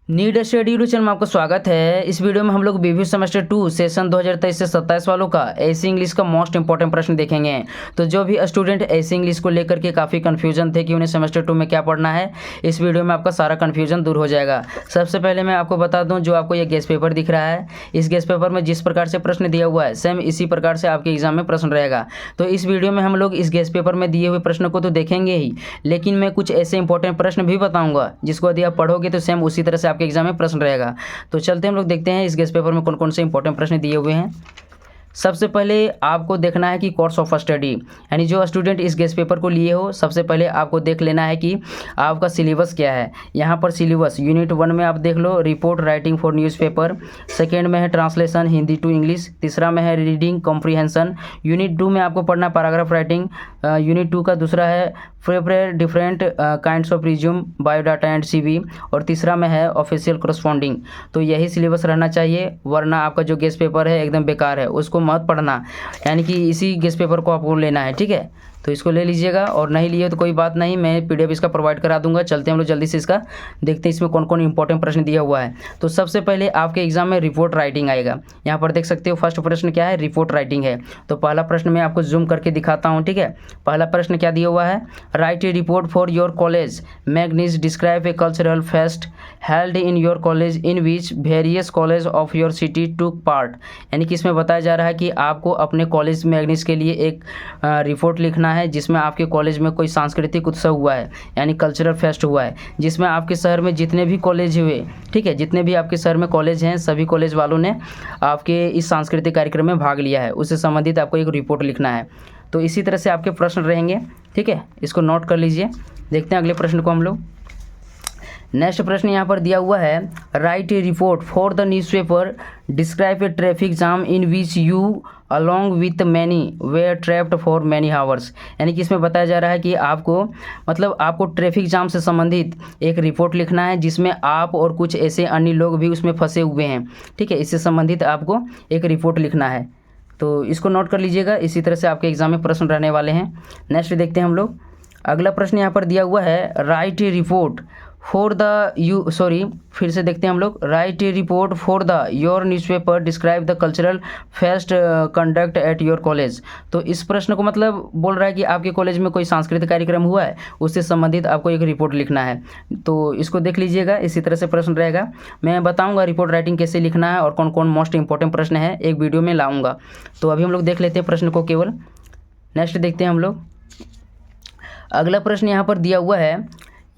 Need study YouTube channel में आपका स्वागत है। इस वीडियो में हम लोग बीवी सेमेस्टर 2 सेशन 2023 से 27 वालों का एसी इंग्लिश का मोस्ट इंपॉर्टेंट प्रश्न देखेंगे। तो जो भी स्टूडेंट एसी इंग्लिश को लेकर के काफ़ी कन्फ्यूजन थे कि उन्हें सेमेस्टर 2 में क्या पढ़ना है, इस वीडियो में आपका सारा कन्फ्यूजन दूर हो जाएगा। सबसे पहले मैं आपको बता दूँ, जो आपको ये गेस्ट पेपर दिख रहा है, इस गेस्ट पेपर में जिस प्रकार से प्रश्न दिया हुआ है सेम इसी प्रकार से आपके एग्जाम में प्रश्न रहेगा। तो इस वीडियो में हम लोग इस गेस्ट पेपर में दिए हुए प्रश्न को तो देखेंगे ही, लेकिन मैं कुछ ऐसे इंपॉर्टेंट प्रश्न भी बताऊँगा जिसको यदि आप पढ़ोगे तो सेम उसी तरह से आपके एग्जाम में प्रश्न रहेगा। तो चलते हम लोग देखते हैं इस गेस्ट पेपर में कौन कौन से इंपॉर्टेंट प्रश्न दिए हुए हैं। सबसे पहले आपको देखना है कि कोर्स ऑफ स्टडी, यानी जो स्टूडेंट इस गेस्ट पेपर को लिए हो, सबसे पहले आपको देख लेना है कि आपका सिलेबस क्या है। यहाँ पर सिलेबस यूनिट 1 में आप देख लो, report writing for newspaper. Second में है ट्रांसलेशन हिंदी टू इंग्लिश। तीसरा में है रीडिंग कॉम्प्रीहेंशन। यूनिट 2 में आपको पढ़ना पैराग्राफ राइटिंग। यूनिट 2 का दूसरा है prepare different kinds of resume, biodata and CV. और तीसरा में है ऑफिशियल करस्पॉन्डिंग। तो यही सिलेबस रहना चाहिए, वरना आपका जो गेस्ट पेपर है एकदम बेकार है, उसको मत पढ़ना। यानी कि इसी गेस्ट पेपर को आपको लेना है, ठीक है। तो इसको ले लीजिएगा, और नहीं लिए तो कोई बात नहीं, मैं पीडीएफ इसका प्रोवाइड करा दूंगा। चलते हैं हम लोग जल्दी से इसका देखते हैं इसमें कौन कौन इंपॉर्टेंट प्रश्न दिया हुआ है। तो सबसे पहले आपके एग्जाम में रिपोर्ट राइटिंग आएगा। यहाँ पर देख सकते हो फर्स्ट प्रश्न क्या है, रिपोर्ट राइटिंग है। तो पहला प्रश्न मैं आपको जूम करके दिखाता हूँ, ठीक है। पहला प्रश्न क्या दिया हुआ है, write a report for your college magazine, describe a cultural fest held in your college in which various college of your city टूक पार्ट। यानी कि इसमें बताया जा रहा है कि आपको अपने कॉलेज मैगनीज के लिए एक रिपोर्ट लिखना है जिसमें आपके कॉलेज में कोई सांस्कृतिक उत्सव हुआ है, यानी कल्चरल फेस्ट हुआ है, जिसमें आपके शहर में जितने भी कॉलेज हुए, ठीक है, जितने भी आपके शहर में कॉलेज हैं, सभी कॉलेज वालों ने आपके इस सांस्कृतिक कार्यक्रम में भाग लिया है, उससे संबंधित आपको एक रिपोर्ट लिखना है। तो इसी तरह से आपके प्रश्न रहेंगे, ठीक है, इसको नोट कर लीजिए। देखते हैं अगले प्रश्न को हम लोग। नेक्स्ट प्रश्न यहाँ पर दिया हुआ है, write a report for the newspaper, describe a traffic jam in which you along with many were trapped for many hours. यानी कि इसमें बताया जा रहा है कि आपको ट्रैफिक जाम से संबंधित एक रिपोर्ट लिखना है जिसमें आप और कुछ ऐसे अन्य लोग भी उसमें फंसे हुए हैं, ठीक है। इससे संबंधित आपको एक रिपोर्ट लिखना है, तो इसको नोट कर लीजिएगा। इसी तरह से आपके एग्जाम में प्रश्न रहने वाले हैं। नेक्स्ट देखते हैं हम लोग। अगला प्रश्न यहाँ पर दिया हुआ है, write a report for the फिर से देखते हैं हम लोग। Right a report for the your newspaper, describe the cultural fest conduct at your college. तो इस प्रश्न को मतलब बोल रहा है कि आपके कॉलेज में कोई सांस्कृतिक कार्यक्रम हुआ है, उससे संबंधित आपको एक रिपोर्ट लिखना है। तो इसको देख लीजिएगा, इसी तरह से प्रश्न रहेगा। मैं बताऊँगा रिपोर्ट राइटिंग कैसे लिखना है और कौन कौन मोस्ट इंपॉर्टेंट प्रश्न है, एक वीडियो में लाऊँगा। तो अभी हम लोग देख लेते हैं प्रश्न को केवल। नेक्स्ट देखते हैं हम लोग। अगला प्रश्न यहाँ पर दिया हुआ है,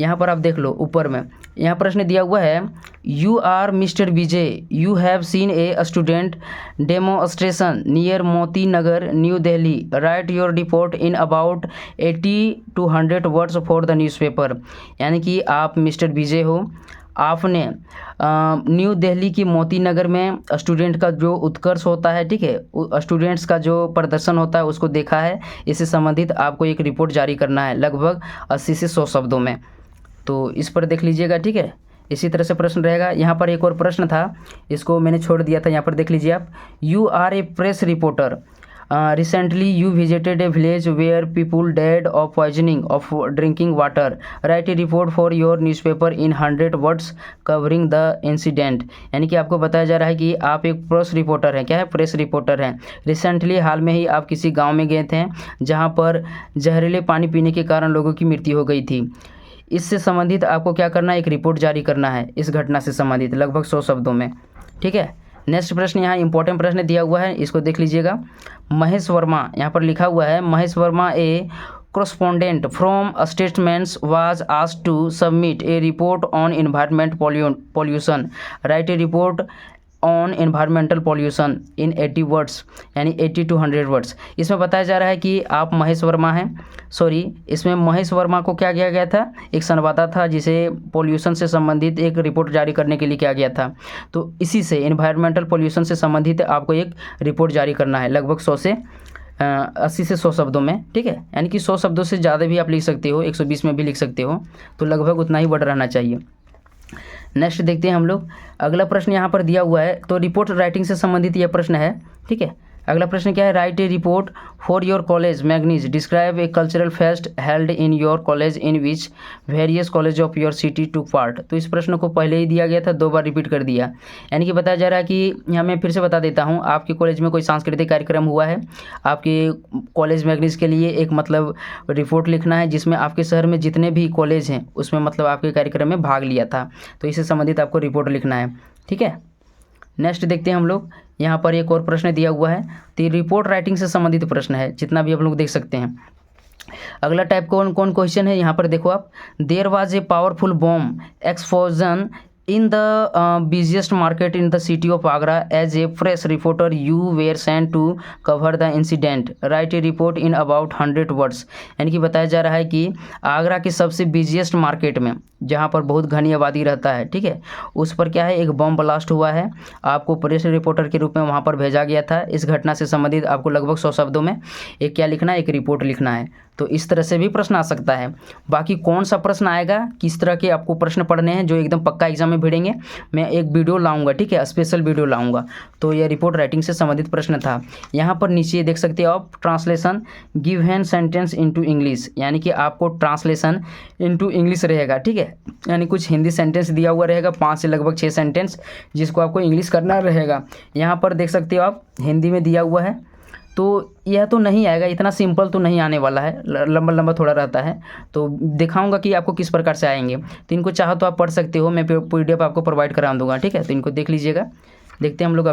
यहाँ पर आप देख लो ऊपर में, यहाँ प्रश्न दिया हुआ है, you are mister Vijay, you have seen a student demonstration near Moti Nagar new Delhi, write your report in about 80 to 100 words for the newspaper. यानी कि आप मिस्टर विजय हो, आपने न्यू दिल्ली की मोती नगर में स्टूडेंट का जो उत्कर्ष होता है, ठीक है, स्टूडेंट्स का जो प्रदर्शन होता है उसको देखा है। इससे संबंधित आपको एक रिपोर्ट जारी करना है लगभग 80 से 100 शब्दों में। तो इस पर देख लीजिएगा, ठीक है। इसी तरह से प्रश्न रहेगा। यहाँ पर एक और प्रश्न था, इसको मैंने छोड़ दिया था, यहाँ पर देख लीजिए आप। You are a press reporter, recently you visited a village where people dead of poisoning of drinking water, write a report for your newspaper in 100 words covering the incident. यानी कि आपको बताया जा रहा है कि आप एक प्रेस रिपोर्टर हैं। क्या है? प्रेस रिपोर्टर हैं। रिसेंटली हाल में ही आप किसी गाँव में गए थे जहाँ पर जहरीले पानी पीने के कारण लोगों की मृत्यु हो गई थी। इससे संबंधित आपको क्या करना है, एक रिपोर्ट जारी करना है इस घटना से संबंधित लगभग 100 शब्दों में, ठीक है। नेक्स्ट प्रश्न यहाँ इंपॉर्टेंट प्रश्न दिया हुआ है, इसको देख लीजिएगा। महेश वर्मा, यहाँ पर लिखा हुआ है, महेश वर्मा ए correspondent from statements was asked to submit a report on environment pollution, write a report on environmental pollution in 80 words, यानी 80 to 100 वर्ड्स। इसमें बताया जा रहा है कि आप महेश वर्मा हैं, इसमें महेश वर्मा को क्या किया गया था, एक संवाददाता था जिसे पॉल्यूशन से संबंधित एक रिपोर्ट जारी करने के लिए किया गया था। तो इसी से एनवायरमेंटल पॉल्यूशन से संबंधित आपको एक रिपोर्ट जारी करना है लगभग 80 से 100 शब्दों में, ठीक है। यानी कि 100 शब्दों से ज़्यादा भी आप लिख सकते हो, 120 में भी लिख सकते हो, तो लगभग उतना ही वर्ड रहना चाहिए। नेक्स्ट देखते हैं हम लोग। अगला प्रश्न यहाँ पर दिया हुआ है, तो रिपोर्ट राइटिंग से संबंधित यह प्रश्न है, ठीक है। अगला प्रश्न क्या है, write a report for your college magazine, describe a cultural fest held in your college in which various college of your city to part. तो इस प्रश्न को पहले ही दिया गया था, 2 बार रिपीट कर दिया, यानी कि बताया जा रहा है कि यहाँ मैं फिर से बता देता हूँ, आपके कॉलेज में कोई सांस्कृतिक कार्यक्रम हुआ है, आपके कॉलेज मैगनीज के लिए एक मतलब रिपोर्ट लिखना है जिसमें आपके शहर में जितने भी कॉलेज हैं उसमें मतलब आपके कार्यक्रम में भाग लिया था, तो इससे संबंधित आपको रिपोर्ट लिखना है। ठीक है, नेक्स्ट देखते हैं हम लोग, यहाँ पर एक और प्रश्न दिया हुआ है, तो रिपोर्ट राइटिंग से संबंधित प्रश्न है, जितना भी आप लोग देख सकते हैं। अगला टाइप कौन कौन क्वेश्चन है, यहाँ पर देखो आप, there was a powerful bomb explosion in the busiest market in the city of Agra. As a press reporter you were sent to cover the incident. Write a report in about 100 words. यानी कि बताया जा रहा है कि आगरा के सबसे busiest market में जहाँ पर बहुत घनी आबादी रहता है, ठीक है, उस पर क्या है, एक बम ब्लास्ट हुआ है, आपको प्रेस रिपोर्टर के रूप में वहाँ पर भेजा गया था। इस घटना से संबंधित आपको लगभग 100 शब्दों में एक क्या लिखना है, एक रिपोर्ट लिखना है। तो इस तरह से भी प्रश्न आ सकता है। बाकी कौन सा प्रश्न आएगा, किस तरह के आपको प्रश्न पढ़ने हैं जो एकदम पक्का एग्जाम में भिड़ेंगे, मैं एक वीडियो लाऊंगा, ठीक है, स्पेशल वीडियो लाऊंगा। तो यह रिपोर्ट राइटिंग से संबंधित प्रश्न था। यहाँ पर नीचे देख सकते हो आप, ट्रांसलेशन गिव हैन सेंटेंस इनटू इंग्लिश, यानी कि आपको ट्रांसलेशन इनटू इंग्लिश रहेगा, ठीक है, यानी कुछ हिंदी सेंटेंस दिया हुआ रहेगा, 5 से लगभग 6 सेंटेंस, जिसको आपको इंग्लिश करना रहेगा। यहाँ पर देख सकते हो आप, हिंदी में दिया हुआ है, तो यह तो नहीं आएगा, इतना सिंपल तो नहीं आने वाला है, लंबा लंबा थोड़ा रहता है, तो दिखाऊंगा कि आपको किस प्रकार से आएंगे। तो इनको चाहो तो आप पढ़ सकते हो, मैं PDF आपको प्रोवाइड करा दूंगा, ठीक है, तो इनको देख लीजिएगा। देखते हैं हम लोग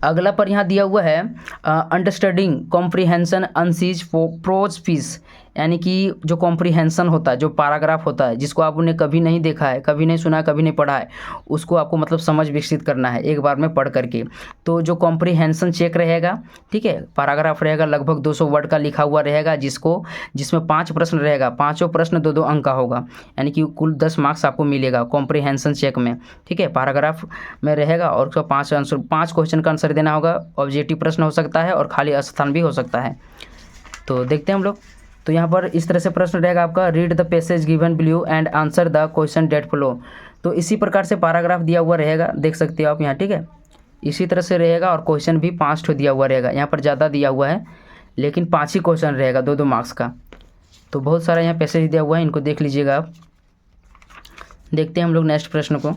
अगला पर यहाँ दिया हुआ है, अंडरस्टैंडिंग कॉम्प्रीहेंशन अनसीज प्रोज पीस, यानी कि जो कॉम्प्रीहेंशन होता है, जो पैराग्राफ होता है, जिसको आपने कभी नहीं देखा है, कभी नहीं सुना है, कभी नहीं पढ़ा है, उसको आपको मतलब समझ विकसित करना है एक बार में पढ़ करके। तो जो कॉम्प्रीहेंशन चेक रहेगा, ठीक है, पैराग्राफ रहेगा, लगभग 200 वर्ड का लिखा हुआ रहेगा, जिसमें 5 प्रश्न रहेगा, 5 प्रश्न 2-2 अंक का होगा, यानी कि कुल 10 मार्क्स आपको मिलेगा कॉम्प्रीहेंशन चेक में, ठीक है, पैराग्राफ में रहेगा, और उसका 5 क्वेश्चन का आंसर देना होगा। ऑब्जेक्टिव प्रश्न हो सकता है और खाली स्थान भी हो सकता है। तो देखते हैं हम लोग, तो यहाँ पर इस तरह से प्रश्न रहेगा आपका, read the passage given below and answer the question that follow. तो इसी प्रकार से पैराग्राफ दिया हुआ रहेगा, देख सकते हो आप यहाँ, ठीक है, इसी तरह से रहेगा, और क्वेश्चन भी 5 ठो दिया हुआ रहेगा। यहाँ पर ज़्यादा दिया हुआ है, लेकिन 5 ही क्वेश्चन रहेगा 2-2 मार्क्स का। तो बहुत सारा यहाँ पैसेज दिया हुआ है, इनको देख लीजिएगा आप। देखते हैं हम लोग नेक्स्ट प्रश्न को।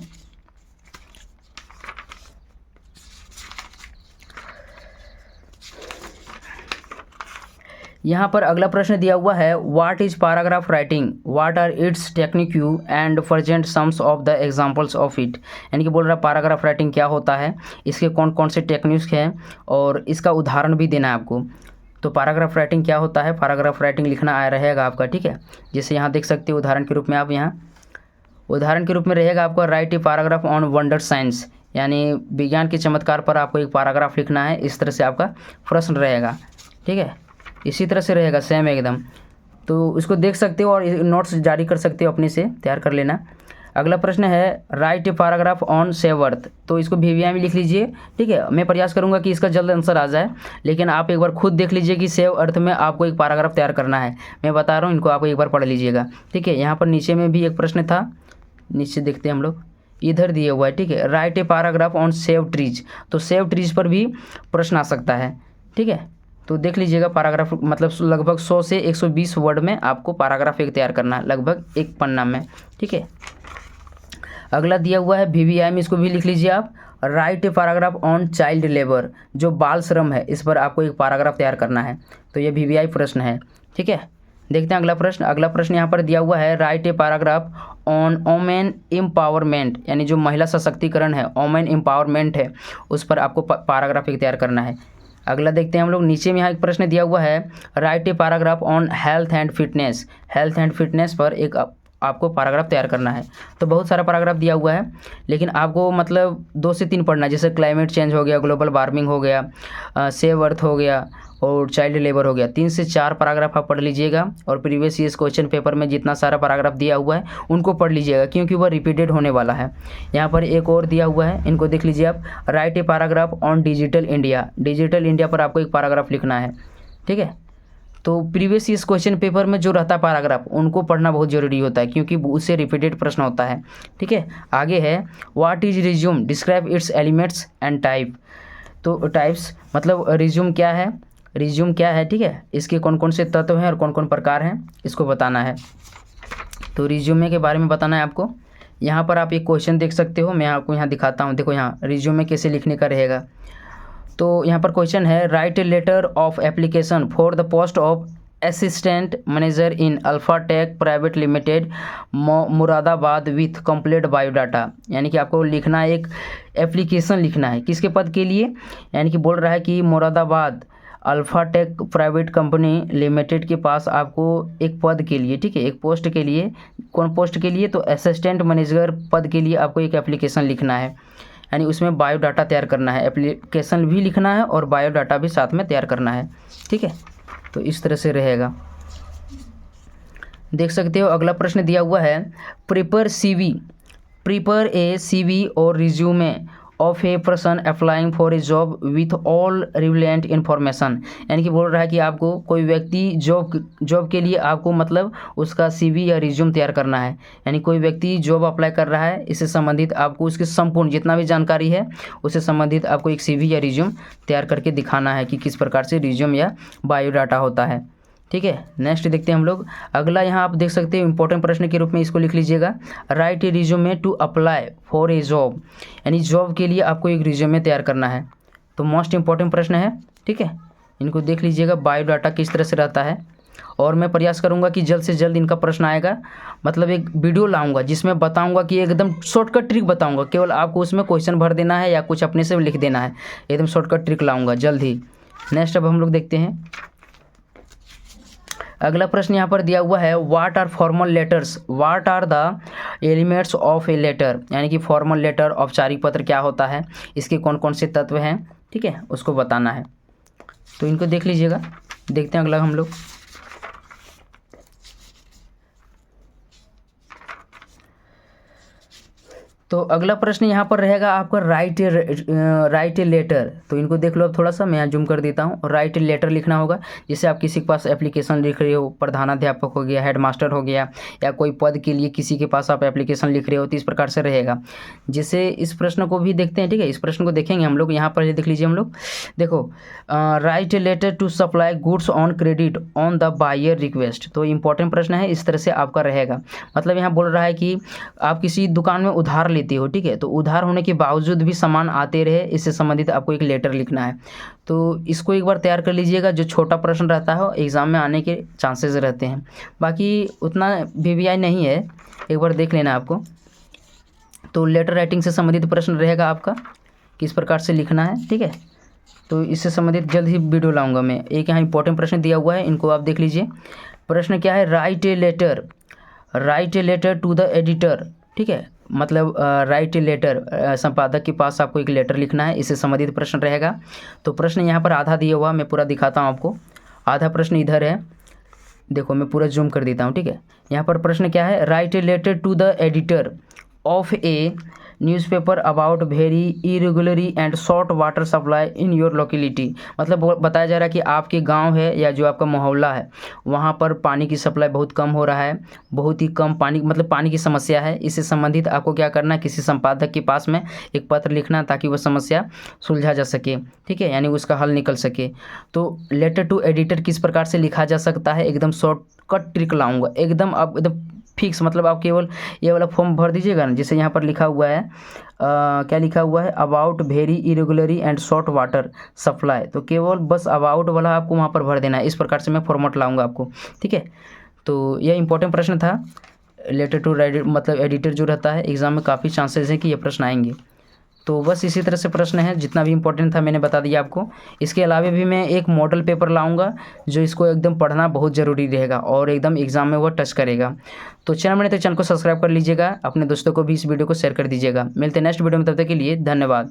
यहाँ पर अगला प्रश्न दिया हुआ है, what is paragraph writing, what are its technique you and present sums of the examples of it. यानी कि बोल रहा है पैराग्राफ राइटिंग क्या होता है, इसके कौन कौन से टेक्निक्स हैं, और इसका उदाहरण भी देना है आपको। तो पैराग्राफ राइटिंग क्या होता है, पैराग्राफ राइटिंग लिखना आया रहेगा आपका, ठीक है, जैसे यहाँ देख सकते हो उदाहरण के रूप में, आप यहाँ उदाहरण के रूप में रहेगा आपका, right a paragraph on wonder science, यानी विज्ञान के चमत्कार पर आपको एक पैराग्राफ लिखना है। इस तरह से आपका प्रश्न रहेगा, ठीक है, इसी तरह से रहेगा सेम एकदम। तो इसको देख सकते हो और नोट्स जारी कर सकते हो, अपने से तैयार कर लेना। अगला प्रश्न है, write a paragraph on save earth. तो इसको VVI में लिख लीजिए, ठीक है, मैं प्रयास करूंगा कि इसका जल्द आंसर आ जाए, लेकिन आप एक बार खुद देख लीजिए कि सेव अर्थ में आपको एक पैराग्राफ तैयार करना है। मैं बता रहा हूँ, इनको आप एक बार पढ़ लीजिएगा, ठीक है। यहाँ पर नीचे में भी एक प्रश्न था, नीचे देखते हैं हम लोग, इधर दिया हुआ है, ठीक है, write a paragraph on save trees. तो सेव ट्रीज पर भी प्रश्न आ सकता है, ठीक है। तो देख लीजिएगा, पैराग्राफ मतलब लगभग 100 से 120 वर्ड में आपको पैराग्राफ एक तैयार करना है, लगभग एक पन्ना में, ठीक है। अगला दिया हुआ है VVI में, इसको भी लिख लीजिए आप, right a paragraph on child labour, जो बाल श्रम है, इस पर आपको एक पैराग्राफ तैयार करना है। तो ये VVI प्रश्न है, ठीक है। देखते हैं अगला प्रश्न यहाँ पर दिया हुआ है, write a paragraph on women empowerment, यानी जो महिला सशक्तिकरण है, वोमेन एम्पावरमेंट है, उस पर आपको पैराग्राफ एक तैयार करना है। अगला देखते हैं हम लोग, नीचे में यहाँ एक प्रश्न दिया हुआ है, write a paragraph on health and fitness, health and fitness पर एक आपको पैराग्राफ तैयार करना है। तो बहुत सारा पैराग्राफ दिया हुआ है, लेकिन आपको मतलब 2 से 3 पढ़ना है, जैसे क्लाइमेट चेंज हो गया, ग्लोबल वार्मिंग हो गया, सेव अर्थ हो गया, और चाइल्ड लेबर हो गया। 3 से 4 पैराग्राफ आप पढ़ लीजिएगा, और प्रीवियस ईयर्स क्वेश्चन पेपर में जितना सारा पैराग्राफ दिया हुआ है उनको पढ़ लीजिएगा, क्योंकि वह रिपीटेड होने वाला है। यहाँ पर एक और दिया हुआ है, इनको देख लीजिए आप, right a paragraph on digital India, digital India पर आपको एक पैराग्राफ लिखना है, ठीक है। तो प्रीवियस ईयर्स क्वेश्चन पेपर में जो रहता है पैराग्राफ, उनको पढ़ना बहुत जरूरी होता है, क्योंकि उससे रिपीटेड प्रश्न होता है, ठीक है। आगे है, what is resume, describe it's elements and type. तो टाइप्स मतलब रिज्यूम क्या है, रिज्यूम क्या है, ठीक है, इसके कौन कौन से तत्व हैं और कौन कौन प्रकार हैं इसको बताना है। तो रिज्यूमे के बारे में बताना है आपको। यहाँ पर आप एक क्वेश्चन देख सकते हो, मैं आपको यहाँ दिखाता हूँ। देखो यहाँ रिज्यूमे कैसे लिखने का रहेगा। तो यहाँ पर क्वेश्चन है, write a letter of application for the post of assistant manager in Alphatech private limited Moradabad with complete biodata. यानी कि आपको लिखना एक एप्लीकेशन लिखना है, किसके पद के लिए, यानी कि बोल रहा है कि मुरादाबाद अल्फाटेक प्राइवेट कंपनी लिमिटेड के पास आपको एक पद के लिए, ठीक है, एक पोस्ट के लिए, कौन पोस्ट के लिए, तो असिस्टेंट मैनेजर पद के लिए आपको एक एप्लीकेशन लिखना है। यानी उसमें बायोडाटा तैयार करना है, एप्लीकेशन भी लिखना है और बायोडाटा भी साथ में तैयार करना है, ठीक है। तो इस तरह से रहेगा। देख सकते हो अगला प्रश्न दिया हुआ है, प्रिपेयर ए सीवी और resume of a person applying for a job with all relevant information. यानी कि बोल रहा है कि आपको कोई व्यक्ति जॉब के लिए आपको मतलब उसका सीवी या रिज्यूम तैयार करना है। यानी कोई व्यक्ति जॉब अप्लाई कर रहा है, इससे संबंधित आपको उसकी संपूर्ण जितना भी जानकारी है उससे संबंधित आपको एक सीवी या रिज्यूम तैयार करके दिखाना है कि किस प्रकार से रिज्यूम या बायोडाटा होता है, ठीक है। नेक्स्ट देखते हैं हम लोग। अगला यहाँ आप देख सकते हैं इंपॉर्टेंट प्रश्न के रूप में इसको लिख लीजिएगा, write a resume to apply for a job. यानी जॉब के लिए आपको एक रिज्यूमे तैयार करना है। तो मोस्ट इंपॉर्टेंट प्रश्न है, ठीक है, इनको देख लीजिएगा। बायोडाटा किस तरह से रहता है, और मैं प्रयास करूंगा कि जल्द से जल्द इनका प्रश्न आएगा। मतलब एक वीडियो लाऊंगा जिसमें बताऊंगा कि एकदम शॉर्टकट ट्रिक बताऊंगा, केवल आपको उसमें क्वेश्चन भर देना है या कुछ अपने से लिख देना है। एकदम शॉर्टकट ट्रिक लाऊंगा जल्द ही। नेक्स्ट अब हम लोग देखते हैं अगला प्रश्न यहाँ पर दिया हुआ है, what are formal letters, what are the elements of a letter. यानी कि फॉर्मल लेटर औपचारिक पत्र क्या होता है, इसके कौन कौन से तत्व हैं, ठीक है, उसको बताना है। तो इनको देख लीजिएगा। देखते हैं अगला हम लोग। तो अगला प्रश्न यहाँ पर रहेगा आपका, राइट ए लेटर। तो इनको देख लो अब थोड़ा सा, मैं यहाँ जूम कर देता हूँ। राइट ए लेटर लिखना होगा, जैसे आप किसी के पास एप्लीकेशन लिख रहे हो, प्रधानाध्यापक हो गया, हेडमास्टर हो गया, या कोई पद के लिए किसी के पास आप एप्लीकेशन लिख रहे हो, तो इस प्रकार से रहेगा। जैसे इस प्रश्न को भी देखते हैं, ठीक है, इस प्रश्न को देखेंगे हम लोग। यहाँ पर देख लीजिए हम लोग, देखो, write a letter to supply goods on credit on the buyer request. तो इंपॉर्टेंट प्रश्न है, इस तरह से आपका रहेगा। मतलब यहाँ बोल रहा है कि आप किसी दुकान में उधार लेते हो, ठीक है, तो उधार होने के बावजूद भी सामान आते रहे, इससे संबंधित आपको एक लेटर लिखना है। तो इसको एक बार तैयार कर लीजिएगा। जो छोटा प्रश्न रहता है एग्जाम में आने के चांसेस रहते हैं, बाकी उतना वीवीआई नहीं है, एक बार देख लेना आपको। तो लेटर राइटिंग से संबंधित प्रश्न रहेगा आपका, किस प्रकार से लिखना है, ठीक है। तो इससे संबंधित जल्द ही वीडियो लाऊंगा मैं। एक यहाँ इंपॉर्टेंट प्रश्न दिया हुआ है, इनको आप देख लीजिए। प्रश्न क्या है, write a letter to the editor, ठीक है, मतलब राइट ए लेटर, संपादक के पास आपको एक लेटर लिखना है, इससे संबंधित प्रश्न रहेगा। तो प्रश्न यहाँ पर आधा दिया हुआ, मैं पूरा दिखाता हूँ आपको। आधा प्रश्न इधर है, देखो मैं पूरा जूम कर देता हूँ, ठीक है। यहाँ पर प्रश्न क्या है, write a letter to the editor of a newspaper about very irregularly and short water supply in your locality. मतलब बताया जा रहा है कि आपके गांव है या जो आपका मोहल्ला है वहां पर पानी की सप्लाई बहुत कम हो रहा है, बहुत ही कम पानी, मतलब पानी की समस्या है। इससे संबंधित आपको क्या करना है, किसी संपादक के पास में एक पत्र लिखना ताकि वह समस्या सुलझा जा सके, ठीक है, यानी उसका हल निकल सके। तो लेटर टू एडिटर किस प्रकार से लिखा जा सकता है, एकदम शॉर्टकट ट्रिक लाऊंगा, एकदम आप एकदम फिक्स। मतलब आप केवल ये वाला फॉर्म भर दीजिएगा ना, जैसे यहाँ पर लिखा हुआ है, क्या लिखा हुआ है, about very irregularly and short water supply. तो केवल बस अबाउट वाला आपको वहाँ पर भर देना है। इस प्रकार से मैं फॉर्मेट लाऊंगा आपको, ठीक है। तो यह इंपॉर्टेंट प्रश्न था। लेटर टू मतलब एडिटर जो रहता है, एग्जाम में काफ़ी चांसेस हैं कि ये प्रश्न आएंगे। तो बस इसी तरह से प्रश्न है, जितना भी इंपॉर्टेंट था मैंने बता दिया आपको। इसके अलावा भी मैं एक मॉडल पेपर लाऊंगा जो इसको एकदम पढ़ना बहुत ज़रूरी रहेगा और एकदम एग्जाम में वो टच करेगा। तो चैनल को सब्सक्राइब कर लीजिएगा, अपने दोस्तों को भी इस वीडियो को शेयर कर दीजिएगा। मिलते हैं नेक्स्ट वीडियो में, तब तक के लिए धन्यवाद।